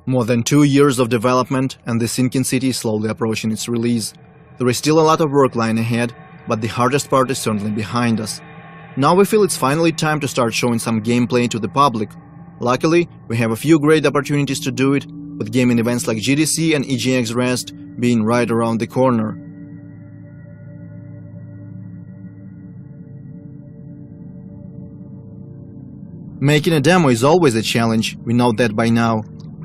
More than 2 years of development, and the sinking city is slowly approaching its release. There is still a lot of work lying ahead, but the hardest part is certainly behind us. Now we feel it's finally time to start showing some gameplay to the public. Luckily, we have a few great opportunities to do it, with gaming events like GDC and EGX Rest being right around the corner. Making a demo is always a challenge, we know that by now.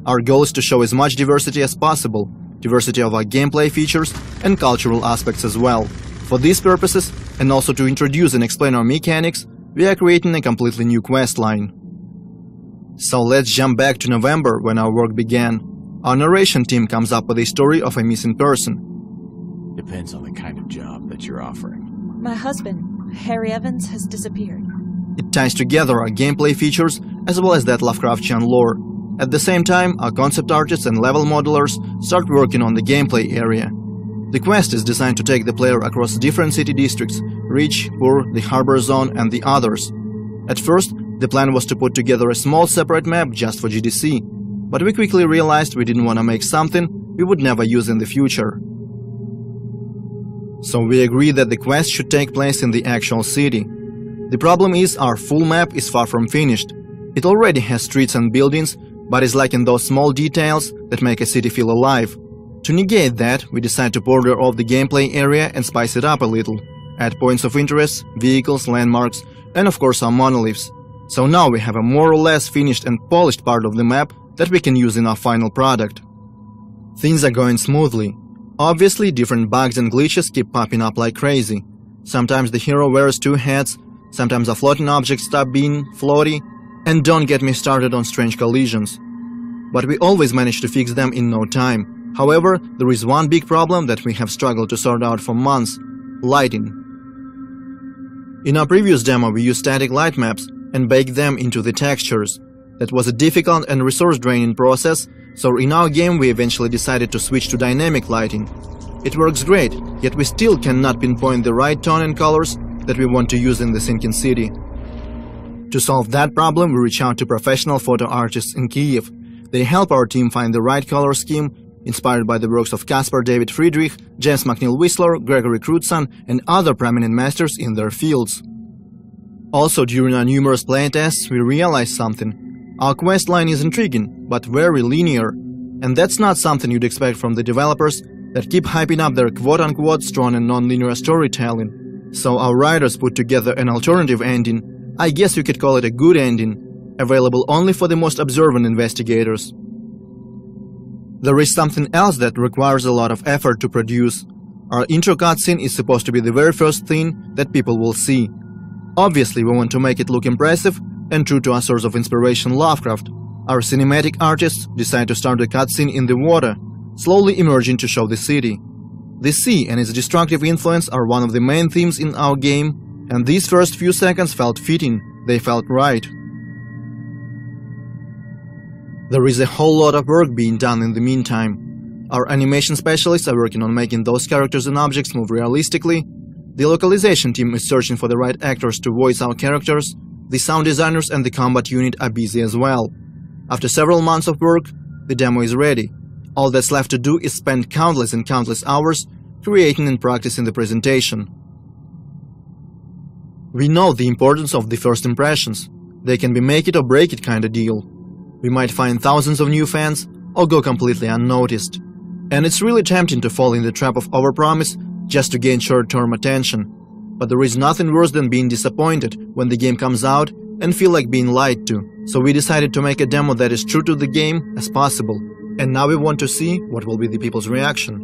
Our goal is to show as much diversity as possible, diversity of our gameplay features and cultural aspects as well. For these purposes, and also to introduce and explain our mechanics, we are creating a completely new quest line. So let's jump back to November when our work began. Our narration team comes up with a story of a missing person. Depends on the kind of job that you're offering. My husband, Harry Evans, has disappeared. It ties together our gameplay features as well as that Lovecraftian lore. At the same time, our concept artists and level modelers start working on the gameplay area. The quest is designed to take the player across different city districts: Rich, Poor, the Harbor Zone and the others. At first, the plan was to put together a small separate map just for GDC, but we quickly realized we didn't want to make something we would never use in the future. So we agreed that the quest should take place in the actual city. The problem is our full map is far from finished. It already has streets and buildings, but is lacking those small details that make a city feel alive. To negate that, we decide to border off the gameplay area and spice it up a little, add points of interest, vehicles, landmarks, and of course our monoliths. So now we have a more or less finished and polished part of the map that we can use in our final product. Things are going smoothly. Obviously, different bugs and glitches keep popping up like crazy. Sometimes the hero wears 2 hats, sometimes a floating object stop being floaty, and don't get me started on strange collisions. But we always manage to fix them in no time. However, there is one big problem that we have struggled to sort out for months: lighting. In our previous demo we used static light maps and baked them into the textures. That was a difficult and resource-draining process, so in our game we eventually decided to switch to dynamic lighting. It works great, yet we still cannot pinpoint the right tone and colors that we want to use in the sinking city. To solve that problem, we reach out to professional photo artists in Kiev. They help our team find the right color scheme, inspired by the works of Caspar David Friedrich, James McNeill Whistler, Gregory Crutzen, and other prominent masters in their fields. Also, during our numerous playtests, we realized something. Our quest line is intriguing, but very linear, and that's not something you'd expect from the developers that keep hyping up their quote-unquote strong and non-linear storytelling. So our writers put together an alternative ending. I guess you could call it a good ending, available only for the most observant investigators. There is something else that requires a lot of effort to produce. Our intro cutscene is supposed to be the very first thing that people will see. Obviously, we want to make it look impressive and true to our source of inspiration, Lovecraft. Our cinematic artists decide to start the cutscene in the water, slowly emerging to show the city. The sea and its destructive influence are one of the main themes in our game, and these first few seconds felt fitting, they felt right. There is a whole lot of work being done in the meantime. Our animation specialists are working on making those characters and objects move realistically. The localization team is searching for the right actors to voice our characters. The sound designers and the combat unit are busy as well. After several months of work, the demo is ready. All that's left to do is spend countless and countless hours creating and practicing the presentation. We know the importance of the first impressions. They can be make it or break it kind of deal. We might find thousands of new fans or go completely unnoticed. And it's really tempting to fall in the trap of overpromise just to gain short-term attention. But there is nothing worse than being disappointed when the game comes out and feel like being lied to. So we decided to make a demo that is true to the game as possible. And now we want to see what will be the people's reaction.